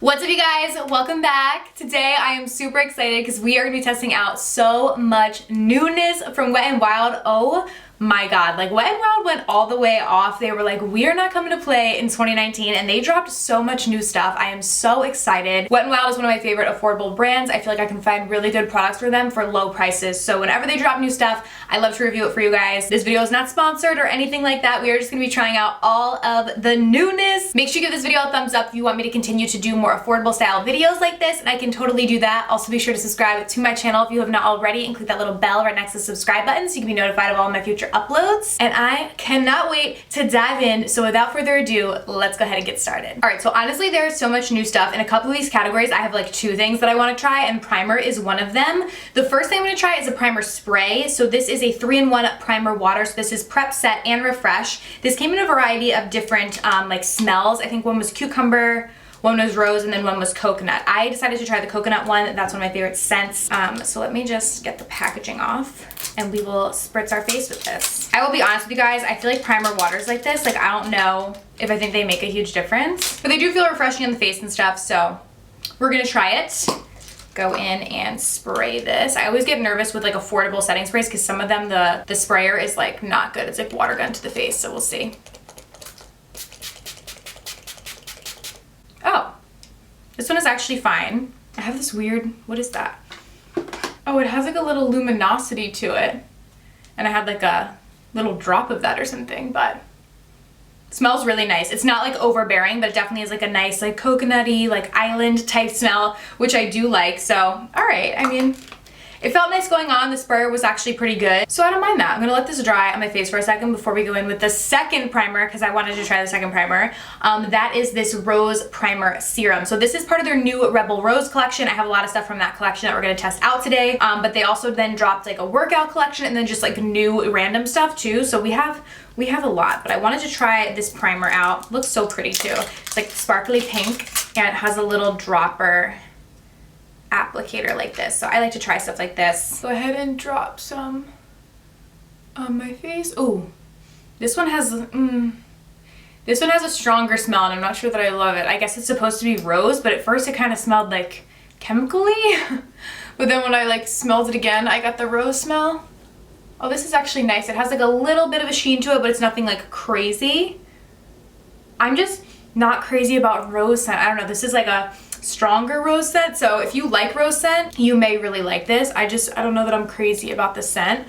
What's up, you guys? Welcome back. Today I am super excited because we are going to be testing out so much newness from Wet n Wild. Oh my god, like Wet n Wild went all the way off. They were like, we are not coming to play in 2019, and they dropped so much new stuff. I am so excited. Wet n Wild is one of my favorite affordable brands. I feel like I can find really good products for them for low prices. So whenever they drop new stuff, I love to review it for you guys. This video is not sponsored or anything like that. We are just going to be trying out all of the newness. Make sure you give this video a thumbs up if you want me to continue to do more affordable style videos like this, and I can totally do that. Also, be sure to subscribe to my channel if you have not already, and click that little bell right next to the subscribe button so you can be notified of all my future uploads. And I cannot wait to dive in. So without further ado, let's go ahead and get started. All right, so honestly, there's so much new stuff. In a couple of these categories, I have like two things that I want to try, and primer is one of them. The first thing I'm going to try is a primer spray. So this is a 3-in-1 primer water. So this is Prep, Set, and Refresh. This came in a variety of different like smells. I think one was cucumber, one was rose, and then one was coconut. I decided to try the coconut one. That's one of my favorite scents. So let me just get the packaging off and we will spritz our face with this. I will be honest with you guys, I feel like primer waters like this, like I don't know if I think they make a huge difference, but they do feel refreshing on the face and stuff, so we're gonna try it. Go in and spray this. I always get nervous with like affordable setting sprays because some of them, the sprayer is like not good. It's like water gun to the face, so we'll see. Oh, this one is actually fine. I have this weird, what is that? Oh, it has like a little luminosity to it. And I had like a little drop of that or something, but it smells really nice. It's not like overbearing, but it definitely is like a nice like coconutty, like island type smell, which I do like. So, all right, I mean, it felt nice going on. The sprayer was actually pretty good, so I don't mind that. I'm gonna let this dry on my face for a second before we go in with the second primer, because I wanted to try the second primer. That is this Rose Primer Serum. So this is part of their new Rebel Rose collection. I have a lot of stuff from that collection that we're gonna test out today, but they also then dropped like a workout collection and then just like new random stuff too. So we have a lot, but I wanted to try this primer out. It looks so pretty too. It's like sparkly pink, and it has a little dropper applicator like this. So I like to try stuff like this. Go ahead and drop some on my face. Oh, this one has a stronger smell, and I'm not sure that I love it. I guess it's supposed to be rose, but at first it kind of smelled like chemically. But then when I like smelled it again, I got the rose smell. Oh, this is actually nice. It has like a little bit of a sheen to it, but it's nothing like crazy. I'm just not crazy about rose scent. I don't know. This is like a stronger rose scent, so if you like rose scent, you may really like this. I don't know that I'm crazy about the scent,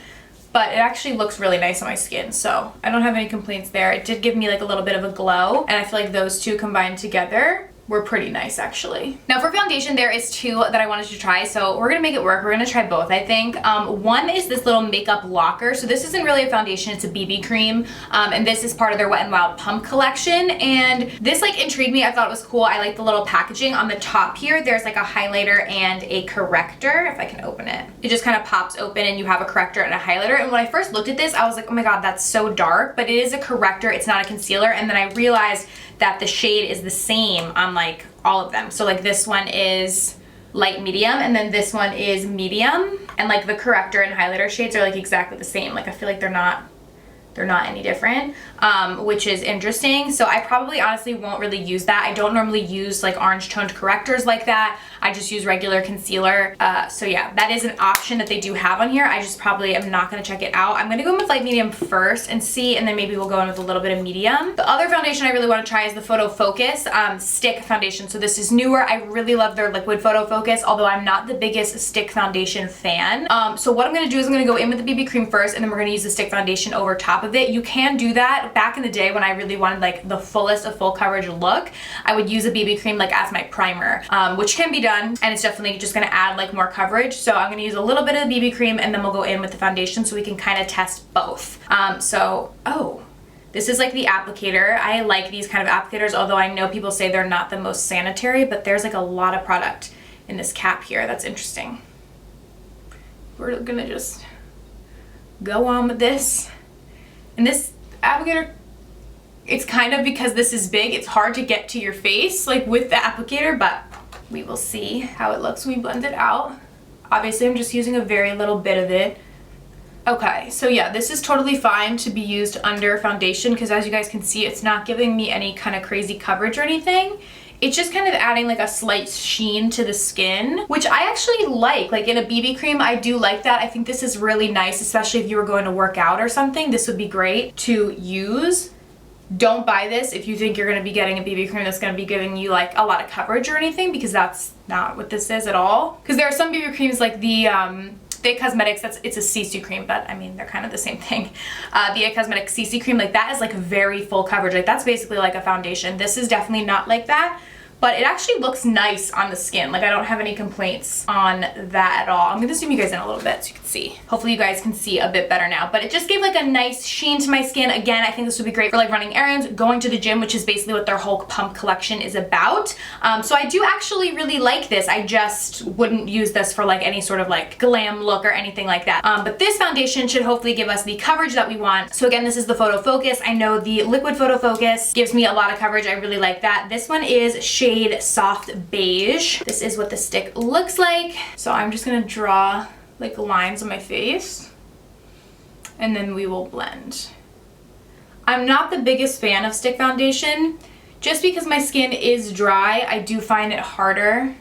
but it actually looks really nice on my skin, so I don't have any complaints there. It did give me like a little bit of a glow, and I feel like those two combined together were pretty nice actually. Now for foundation, there is two that I wanted to try, so we're gonna make it work. We're gonna try both, I think. One is this little makeup locker. So this isn't really a foundation, it's a BB cream, and this is part of their Wet n Wild Pump collection, and this like intrigued me. I thought it was cool. I like the little packaging. On the top here, there's like a highlighter and a corrector. If I can open it, it just kind of pops open and you have a corrector and a highlighter. And when I first looked at this, I was like, oh my god, that's so dark, but it is a corrector, it's not a concealer. And then I realized that the shade is the same on like all of them. So like this one is light medium, and then this one is medium, and like the corrector and highlighter shades are like exactly the same. Like I feel like they're not any different, which is interesting. So I probably honestly won't really use that. I don't normally use like orange toned correctors like that. I just use regular concealer. So yeah, that is an option that they do have on here. I just probably am not gonna check it out. I'm gonna go in with light medium first and see, and then maybe we'll go in with a little bit of medium. The other foundation I really wanna try is the Photo Focus stick foundation. So this is newer. I really love their liquid Photo Focus, although I'm not the biggest stick foundation fan. So what I'm gonna do is I'm gonna go in with the BB cream first, and then we're gonna use the stick foundation over top of it. You can do that. Back in the day when I really wanted like the fullest of full coverage look, I would use a BB cream like as my primer, which can be done, and it's definitely just gonna add like more coverage. So I'm gonna use a little bit of the BB cream, and then we'll go in with the foundation so we can kind of test both. Oh, this is like the applicator. I like these kind of applicators, although I know people say they're not the most sanitary, but there's like a lot of product in this cap here. That's interesting. We're gonna just go on with this. And this applicator, it's kind of, because this is big, it's hard to get to your face like with the applicator, but we will see how it looks when we blend it out. Obviously I'm just using a very little bit of it. Okay, so yeah, this is totally fine to be used under foundation because as you guys can see, it's not giving me any kind of crazy coverage or anything. It's just kind of adding like a slight sheen to the skin, which I actually like. Like in a BB cream, I do like that. I think this is really nice, especially if you were going to work out or something. This would be great to use. Don't buy this if you think you're going to be getting a BB cream that's going to be giving you like a lot of coverage or anything, because that's not what this is at all. Because there are some BB creams like the It Cosmetics, it's a CC cream, but I mean, they're kind of the same thing. The It Cosmetics CC cream, like that is like very full coverage. Like that's basically like a foundation. This is definitely not like that, but it actually looks nice on the skin. Like I don't have any complaints on that at all. I'm gonna zoom you guys in a little bit so you can see. Hopefully you guys can see a bit better now, but it just gave like a nice sheen to my skin. Again, I think this would be great for like running errands, going to the gym, which is basically what their Hulk Pump collection is about. So I do actually really like this. I just wouldn't use this for like any sort of like glam look or anything like that. But this foundation should hopefully give us the coverage that we want. So again, this is the Photo Focus. I know the Liquid Photo Focus gives me a lot of coverage. I really like that. This one is shade Soft Beige. This is what the stick looks like. So I'm just gonna draw like lines on my face and then we will blend. I'm not the biggest fan of stick foundation just because my skin is dry. I do find it harder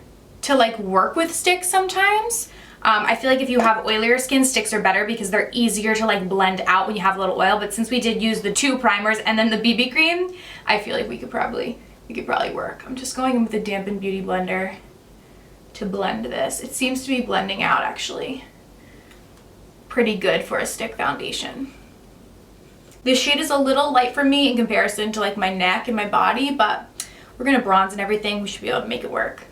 to like work with sticks sometimes. I feel like if you have oilier skin, sticks are better because they're easier to like blend out when you have a little oil. But since we did use the 2 primers and then the BB cream, I feel like we could probably work. I'm just going in with a dampened beauty blender to blend this. It seems to be blending out actually pretty good for a stick foundation. This shade is a little light for me in comparison to like my neck and my body, but we're gonna bronze and everything. We should be able to make it work.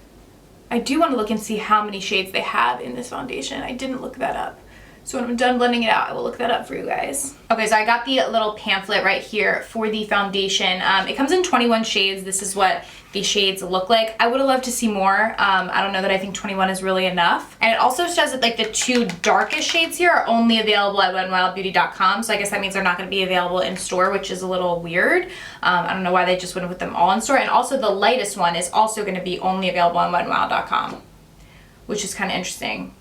I do want to look and see how many shades they have in this foundation. I didn't look that up. So when I'm done blending it out, I will look that up for you guys. Okay, so I got the little pamphlet right here for the foundation. It comes in 21 shades. This is what the shades look like. I would have loved to see more. I don't know that I think 21 is really enough. And it also says that like the 2 darkest shades here are only available at wetnwildbeauty.com. So I guess that means they're not gonna be available in store, which is a little weird. I don't know why they just wouldn't put them all in store. And also the lightest one is also gonna be only available on wetnwild.com, which is kind of interesting.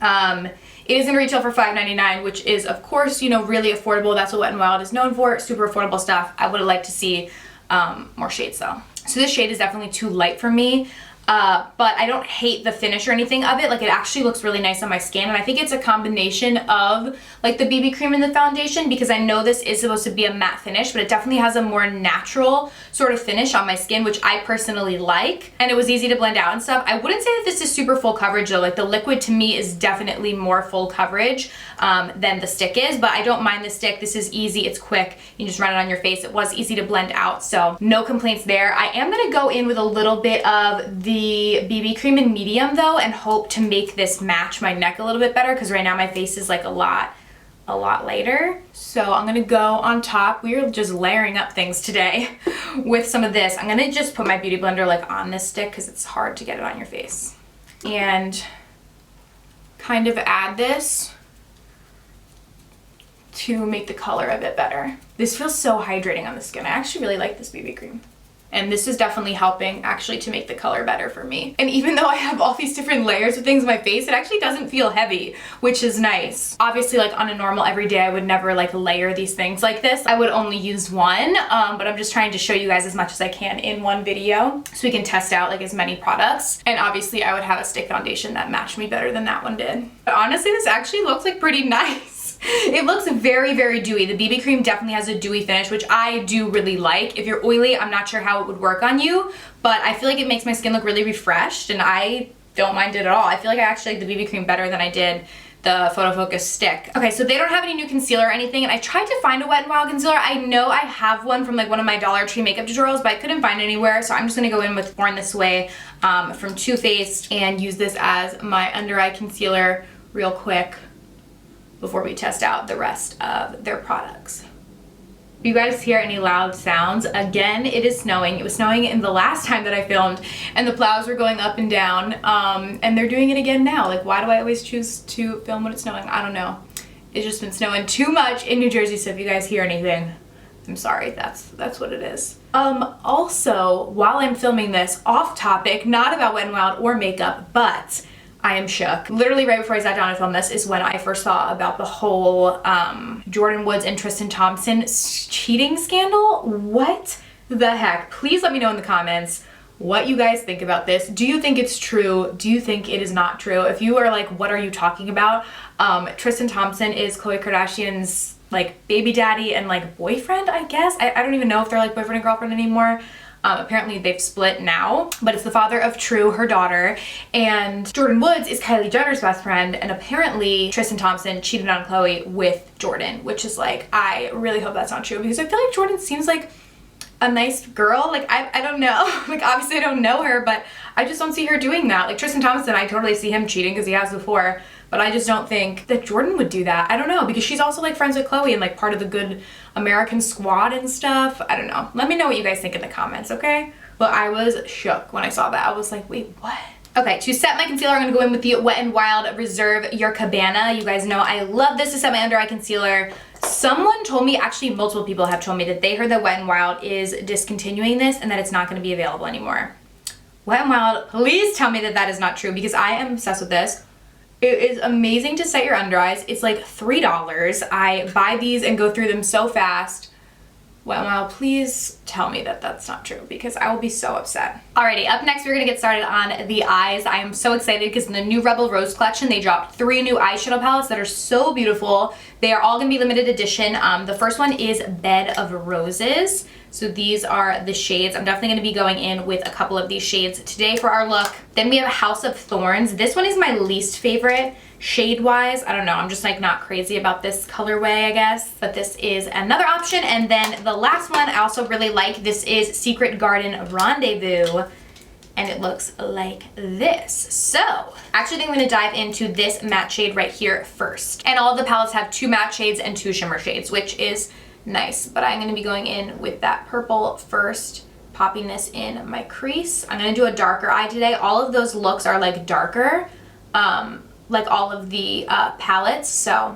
It is in retail for $5.99, which is of course, you know, really affordable. That's what Wet n Wild is known for, super affordable stuff. I would have liked to see more shades though. So this shade is definitely too light for me. But I don't hate the finish or anything of it. Like it actually looks really nice on my skin, and I think it's a combination of like the BB cream and the foundation, because I know this is supposed to be a matte finish, but it definitely has a more natural sort of finish on my skin, which I personally like, and it was easy to blend out and stuff. I wouldn't say that this is super full coverage though. Like the liquid to me is definitely more full coverage than the stick is, but I don't mind the stick. This is easy, it's quick, you just run it on your face. It was easy to blend out, so no complaints there. I am gonna go in with a little bit of the BB cream in medium though, and hope to make this match my neck a little bit better, because right now my face is like a lot lighter. So I'm gonna go on top. We are just layering up things today with some of this. I'm gonna just put my beauty blender like on this stick because it's hard to get it on your face, and kind of add this to make the color a bit better. This feels so hydrating on the skin. I actually really like this BB cream. And this is definitely helping actually to make the color better for me. And even though I have all these different layers of things on my face, it actually doesn't feel heavy, which is nice. Obviously, like on a normal everyday, I would never like layer these things like this. I would only use one, but I'm just trying to show you guys as much as I can in one video so we can test out like as many products. And obviously I would have a stick foundation that matched me better than that one did. But honestly, this actually looks like pretty nice. It looks very, very dewy. The BB cream definitely has a dewy finish, which I do really like. If you're oily, I'm not sure how it would work on you, but I feel like it makes my skin look really refreshed, and I don't mind it at all. I feel like I actually like the BB cream better than I did the Photo Focus stick. Okay, so they don't have any new concealer or anything, and I tried to find a Wet n Wild concealer. I know I have one from like one of my Dollar Tree makeup tutorials, but I couldn't find it anywhere, so I'm just gonna go in with Born This Way from Too Faced and use this as my under eye concealer real quick before we test out the rest of their products. If you guys hear any loud sounds, again, it is snowing. It was snowing in the last time that I filmed, and the plows were going up and down, and they're doing it again now. Like, why do I always choose to film when it's snowing? I don't know. It's just been snowing too much in New Jersey, so if you guys hear anything, I'm sorry, that's what it is. Also, while I'm filming this, off topic, not about Wet n Wild or makeup, but I am shook. Literally right before I sat down to film this is when I first saw about the whole Jordan Woods and Tristan Thompson cheating scandal. What the heck? Please let me know in the comments what you guys think about this. Do you think it's true? Do you think it is not true? If you are like, what are you talking about? Tristan Thompson is Khloe Kardashian's like baby daddy and like boyfriend, I guess. I don't even know if they're like boyfriend and girlfriend anymore. Apparently they've split now, but it's the father of True, her daughter, and Jordan Woods is Kylie Jenner's best friend, and apparently Tristan Thompson cheated on Khloe with Jordan, which is like, I really hope that's not true, because I feel like Jordan seems like a nice girl. Like, I don't know. Like, obviously I don't know her, but I just don't see her doing that. Like, Tristan Thompson, I totally see him cheating because he has before, but I just don't think that Jordan would do that. I don't know, because she's also like friends with Khloe and like part of the good American squad and stuff. I don't know. Let me know what you guys think in the comments, okay? But I was shook when I saw that. I was like, wait, what? Okay, to set my concealer, I'm gonna go in with the Wet n Wild Reserve Your Cabana. You guys know I love this to set my under eye concealer. Someone told me, actually multiple people have told me that they heard that Wet n Wild is discontinuing this and that it's not gonna be available anymore. Wet n Wild, please tell me that that is not true, because I am obsessed with this. It is amazing to set your under eyes. It's like $3. I buy these and go through them so fast. Wet n Wild, please tell me that that's not true, because I will be so upset. Alrighty, up next we're gonna get started on the eyes. I am so excited because in the new Rebel Rose collection, they dropped 3 new eyeshadow palettes that are so beautiful. They are all gonna be limited edition. The first one is Bed of Roses. So these are the shades. I'm definitely gonna be going in with a couple of these shades today for our look. Then we have House of Thorns. This one is my least favorite shade-wise. I don't know, I'm just like not crazy about this colorway, I guess. But this is another option. And then the last one I also really like. This is Secret Garden Rendezvous. And it looks like this. So, I actually think I'm gonna dive into this matte shade right here first. And all of the palettes have 2 matte shades and 2 shimmer shades, which is nice. But I'm gonna be going in with that purple first, popping this in my crease. I'm gonna do a darker eye today. All of those looks are like darker, like all of the palettes. So,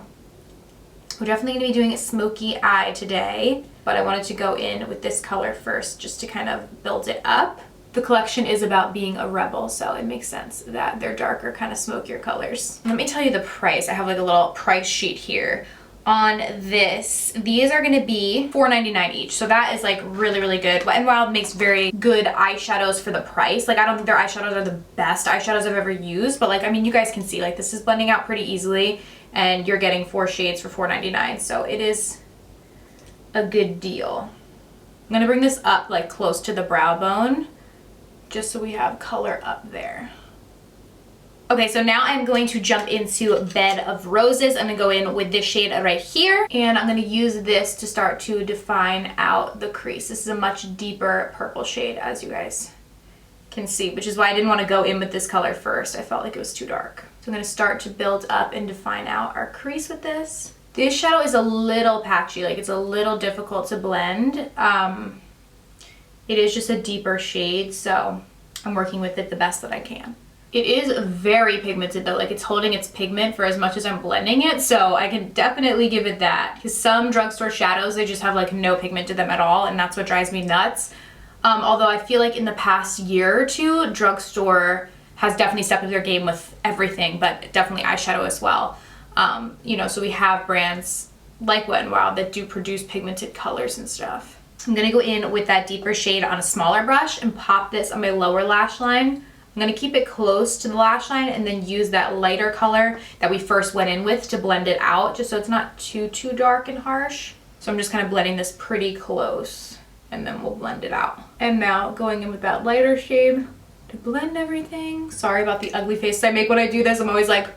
we're definitely gonna be doing a smoky eye today. But I wanted to go in with this color first just to kind of build it up. The collection is about being a rebel, so it makes sense that they're darker, kind of smokier colors. Let me tell you the price. I have like a little price sheet here on this. These are gonna be $4.99 each, so that is like really, really good. Wet n Wild makes very good eyeshadows for the price. Like, I don't think their eyeshadows are the best eyeshadows I've ever used, but like, I mean, you guys can see, like, this is blending out pretty easily, and you're getting 4 shades for $4.99, so it is a good deal. I'm gonna bring this up like close to the brow bone, just so we have color up there. Okay, so now I'm going to jump into Bed of Roses. I'm gonna go in with this shade right here, and I'm gonna use this to start to define out the crease. This is a much deeper purple shade, as you guys can see, which is why I didn't want to go in with this color first. I felt like it was too dark. So I'm gonna start to build up and define out our crease with this. This shadow is a little patchy, like it's a little difficult to blend. It is just a deeper shade, so I'm working with it the best that I can. It is very pigmented though, like it's holding its pigment for as much as I'm blending it, so I can definitely give it that. Because some drugstore shadows, they just have like no pigment to them at all, and that's what drives me nuts. Although I feel like in the past year or two, drugstore has definitely stepped up their game with everything, but definitely eyeshadow as well. You know, so we have brands like Wet n Wild that do produce pigmented colors and stuff. I'm gonna go in with that deeper shade on a smaller brush and pop this on my lower lash line. I'm gonna keep it close to the lash line and then use that lighter color that we first went in with to blend it out, just so it's not too dark and harsh. So I'm just kind of blending this pretty close, and then we'll blend it out. And now going in with that lighter shade to blend everything. Sorry about the ugly face I make when I do this. I'm always like,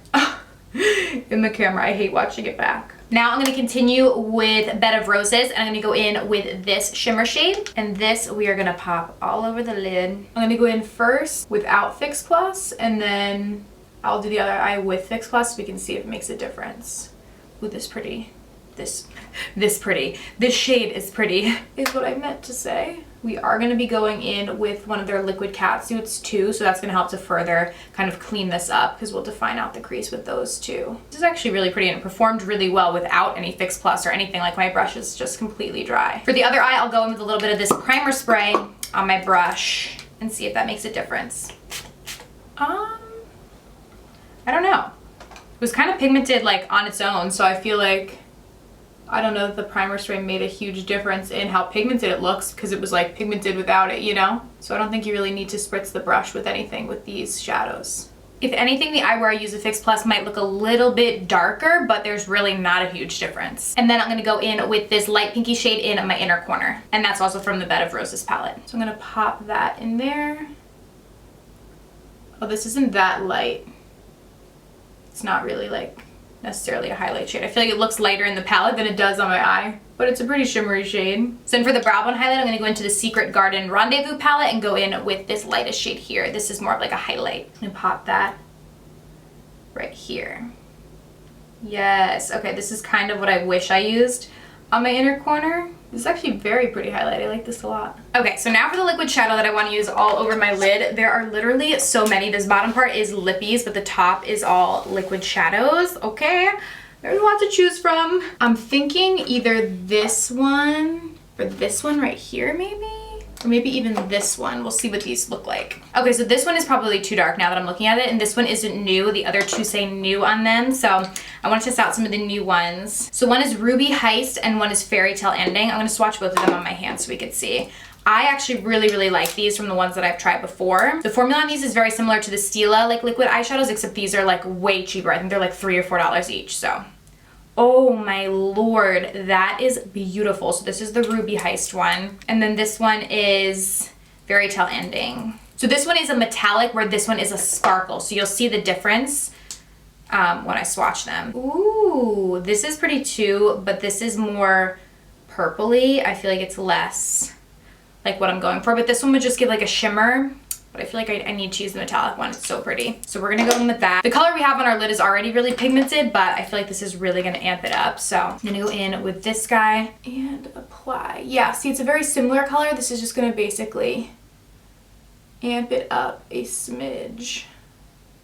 in the camera. I hate watching it back. Now I'm going to continue with Bed of Roses, and I'm going to go in with this shimmer shade, and this we are going to pop all over the lid. I'm going to go in first without Fix Plus, and then I'll do the other eye with Fix Plus so we can see if it makes a difference. Ooh, this pretty. This shade is pretty, is what I meant to say. We are going to be going in with one of their liquid cat suits too, so that's going to help to further kind of clean this up, because we'll define out the crease with those too. This is actually really pretty, and it performed really well without any Fix Plus or anything. Like, my brush is just completely dry. For the other eye, I'll go in with a little bit of this primer spray on my brush and see if that makes a difference. I don't know. It was kind of pigmented like on its own, so I feel like I don't know that the primer spray made a huge difference in how pigmented it looks because it was like pigmented without it, you know? So I don't think you really need to spritz the brush with anything with these shadows. If anything, the eyewear I use at Fix Plus might look a little bit darker, but there's really not a huge difference. And then I'm gonna go in with this light pinky shade in my inner corner. And that's also from the Bed of Roses palette. So I'm gonna pop that in there. Oh, this isn't that light. It's not really like necessarily a highlight shade. I feel like it looks lighter in the palette than it does on my eye, but it's a pretty shimmery shade. So then for the brow bone highlight, I'm gonna go into the Secret Garden Rendezvous palette and go in with this lightest shade here. This is more of like a highlight. I'm gonna pop that right here. Yes, okay, this is kind of what I wish I used on my inner corner. This is actually very pretty highlight. I like this a lot. Okay, so now for the liquid shadow that I want to use all over my lid. There are literally so many. This bottom part is lippies, but the top is all liquid shadows. Okay, there's a lot to choose from. I'm thinking either this one or this one right here maybe? Or maybe even this one. We'll see what these look like. Okay, so this one is probably too dark now that I'm looking at it, and this one isn't new. The other two say new on them, so I want to test out some of the new ones. So one is Ruby Heist and one is Fairy Tale Ending. I'm gonna swatch both of them on my hand so we can see. I actually really like these from the ones that I've tried before. The formula on these is very similar to the Stila like liquid eyeshadows, except these are like way cheaper. I think they're like $3 or $4 each, so. Oh my lord, that is beautiful. So this is the Ruby Heist one. And then this one is Fairy Tale Ending. So this one is a metallic where this one is a sparkle. So you'll see the difference when I swatch them. Ooh, this is pretty too, but this is more purpley. I feel like it's less like what I'm going for, but this one would just give like a shimmer. But I feel like I need to use the metallic one. It's so pretty. So we're gonna go in with that. The color we have on our lid is already really pigmented, but I feel like this is really gonna amp it up. So I'm gonna go in with this guy and apply. Yeah, see, it's a very similar color. This is just gonna basically amp it up a smidge.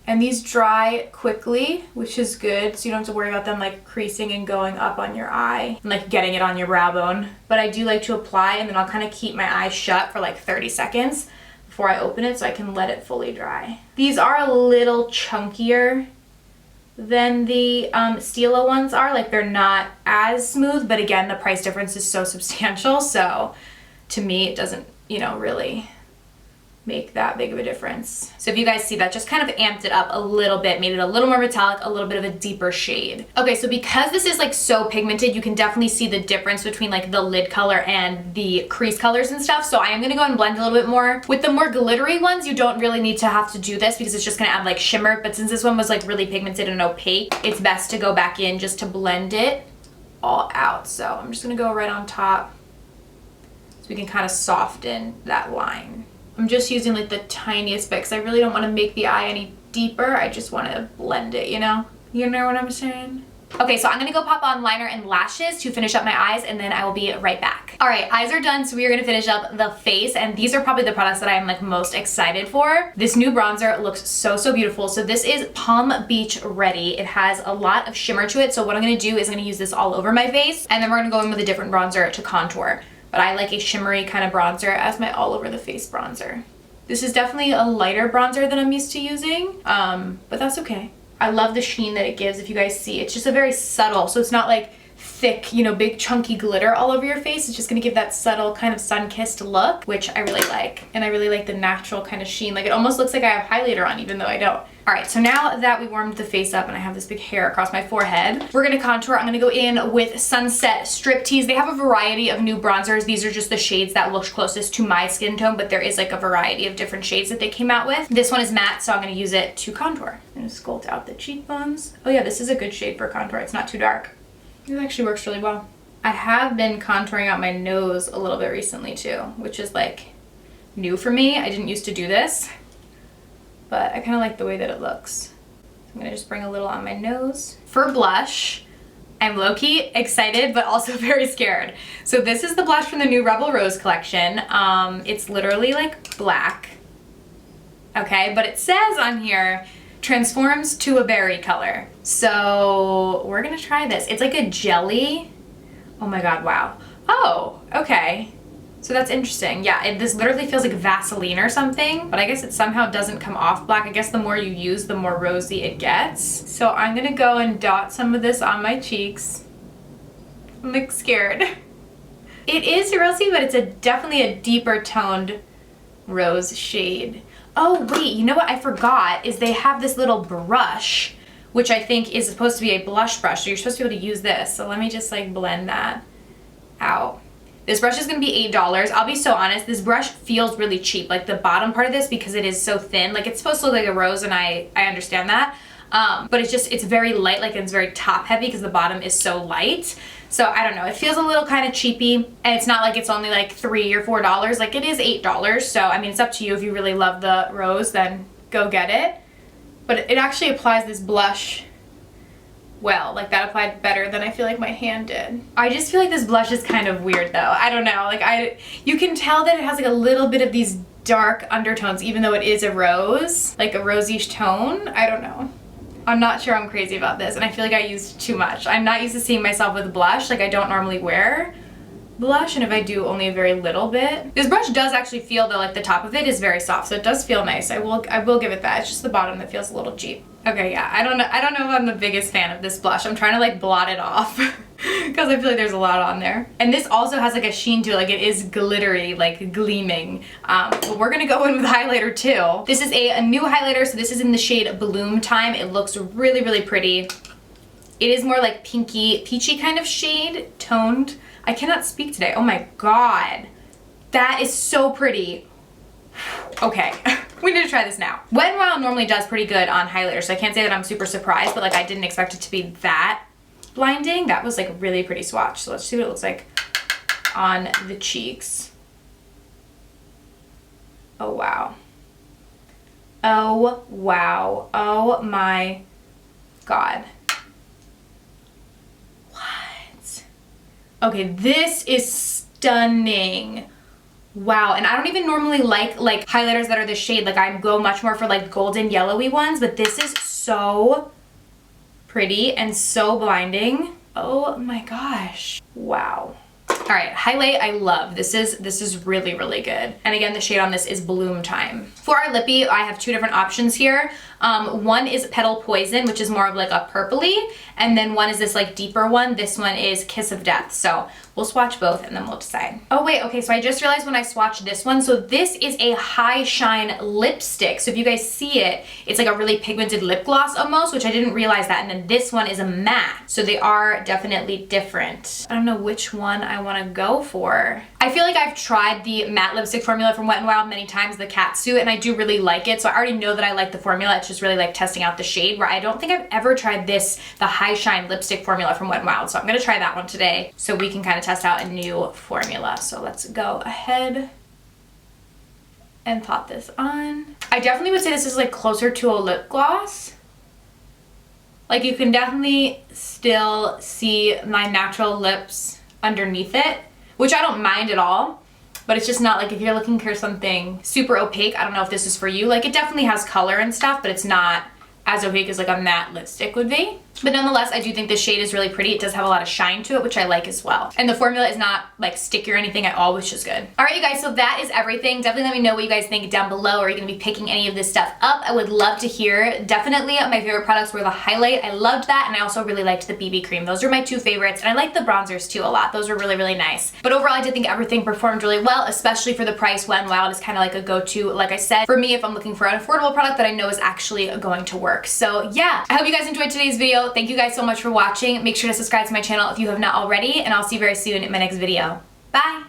And these dry quickly, which is good, so you don't have to worry about them like creasing and going up on your eye and like getting it on your brow bone. But I do like to apply, and then I'll kind of keep my eyes shut for like 30 seconds before I open it so I can let it fully dry. These are a little chunkier than the Stila ones are. Like, they're not as smooth, but again, the price difference is so substantial, so to me it doesn't, you know, really make that big of a difference. So if you guys see that, just kind of amped it up a little bit, made it a little more metallic, a little bit of a deeper shade. Okay, so because this is like so pigmented, you can definitely see the difference between like the lid color and the crease colors and stuff. So I am gonna go and blend a little bit more. With the more glittery ones, you don't really need to have to do this because it's just gonna add like shimmer. But since this one was like really pigmented and opaque, it's best to go back in just to blend it all out. So I'm just gonna go right on top so we can kind of soften that line. I'm just using like the tiniest bit because I really don't want to make the eye any deeper. I just want to blend it, you know? You know what I'm saying? Okay, so I'm gonna go pop on liner and lashes to finish up my eyes, and then I will be right back. All right, eyes are done, so we are gonna finish up the face, and these are probably the products that I am like most excited for. This new bronzer looks so beautiful. So this is Palm Beach Ready. It has a lot of shimmer to it, so what I'm gonna do is I'm gonna use this all over my face, and then we're gonna go in with a different bronzer to contour. But I like a shimmery kind of bronzer as my all over the face bronzer. This is definitely a lighter bronzer than I'm used to using, but that's okay. I love the sheen that it gives. If you guys see, it's just a very subtle, so it's not like thick, you know, big chunky glitter all over your face. It's just gonna give that subtle kind of sun-kissed look, which I really like. And I really like the natural kind of sheen. Like, it almost looks like I have highlighter on, even though I don't. All right, so now that we warmed the face up and I have this big hair across my forehead, we're gonna contour. I'm gonna go in with Sunset Striptease. They have a variety of new bronzers. These are just the shades that look closest to my skin tone, but there is like a variety of different shades that they came out with. This one is matte, so I'm gonna use it to contour. I'm gonna sculpt out the cheekbones. Oh yeah, this is a good shade for contour. It's not too dark. It actually works really well. I have been contouring out my nose a little bit recently too, which is like new for me. I didn't used to do this, but I kind of like the way that it looks. I'm gonna just bring a little on my nose. For blush, I'm low-key excited, but also very scared. So this is the blush from the new Rebel Rose collection. It's literally like black, okay? But it says on here, transforms to a berry color. So we're gonna try this. It's like a jelly. Oh my God, wow. Oh, okay. So that's interesting. Yeah, this literally feels like Vaseline or something, but I guess it somehow doesn't come off black. I guess the more you use, the more rosy it gets. So I'm gonna go and dot some of this on my cheeks. I'm like scared. It is rosy, but it's definitely a deeper toned rose shade. Oh wait, you know what I forgot is they have this little brush, which I think is supposed to be a blush brush. So you're supposed to be able to use this. So let me just like blend that out. This brush is gonna be $8. I'll be so honest, this brush feels really cheap. Like the bottom part of this, because it is so thin, like it's supposed to look like a rose, and I understand that. But it's very light, like it's very top heavy because the bottom is so light. So I don't know, it feels a little kind of cheapy, and it's not like it's only like $3 or $4, like it is $8. So I mean, it's up to you. If you really love the rose, then go get it. But it actually applies this blush well, like that applied better than I feel like my hand did. I just feel like this blush is kind of weird though. I don't know, like you can tell that it has like a little bit of these dark undertones, even though it is a rose, like a rosy tone. I don't know. I'm not sure I'm crazy about this, and I feel like I used too much. I'm not used to seeing myself with blush. Like I don't normally wear blush, and if I do, only a very little bit. This brush does actually feel though like the top of it is very soft, so it does feel nice. I will give it that. It's just the bottom that feels a little cheap. Okay, yeah, I don't know if I'm the biggest fan of this blush. I'm trying to like blot it off because I feel like there's a lot on there. And this also has like a sheen to it, like it is glittery, like gleaming. But we're gonna go in with highlighter too. This is a new highlighter, so this is in the shade Bloom Time. It looks really, really pretty. It is more like pinky, peachy kind of shade, toned. I cannot speak today. Oh my god. That is so pretty. Okay, we need to try this now. Wet n Wild normally does pretty good on highlighter, so I can't say that I'm super surprised, but like I didn't expect it to be that blinding. That was like a really pretty swatch. So let's see what it looks like on the cheeks. Oh wow. Oh wow. Oh my god. What? Okay, this is stunning. Wow, and I don't even normally like highlighters that are this shade. Like I go much more for like golden yellowy ones, but this is so pretty and so blinding. Oh my gosh. Wow. All right, highlight I love. This is really, really good. And again, the shade on this is Bloom Time. For our lippy, I have two different options here. One is Petal Poison, which is more of like a purpley, and then one is this like deeper one. This one is Kiss of Death. So we'll swatch both and then we'll decide. Oh wait, okay, so I just realized when I swatched this one, so this is a high shine lipstick. So if you guys see it, it's like a really pigmented lip gloss almost, which I didn't realize that. And then this one is a matte. So they are definitely different. I don't know which one I want to go for. I feel like I've tried the matte lipstick formula from Wet n Wild many times, the Catsuit, and I do really like it. So I already know that I like the formula. It's just really like testing out the shade, where I don't think I've ever tried this, the high shine lipstick formula from Wet n Wild. So I'm gonna try that one today so we can kind of test out a new formula. So let's go ahead and pop this on. I definitely would say this is like closer to a lip gloss. Like you can definitely still see my natural lips underneath it, which I don't mind at all, but it's just not like if you're looking for something super opaque. I don't know if this is for you. Like it definitely has color and stuff, but it's not as opaque as like a matte lipstick would be. But nonetheless, I do think this shade is really pretty. It does have a lot of shine to it, which I like as well. And the formula is not like sticky or anything at all, which is good. All right, you guys, so that is everything. Definitely let me know what you guys think down below. Are you gonna be picking any of this stuff up? I would love to hear. Definitely my favorite products were the highlight. I loved that, and I also really liked the BB cream. Those are my two favorites, and I like the bronzers too a lot. Those were really, really nice. But overall, I did think everything performed really well, especially for the price. Wet n Wild is kind of like a go-to, like I said, for me if I'm looking for an affordable product that I know is actually going to work. So yeah, I hope you guys enjoyed today's video. Thank you guys so much for watching. Make sure to subscribe to my channel if you have not already, and I'll see you very soon in my next video. Bye!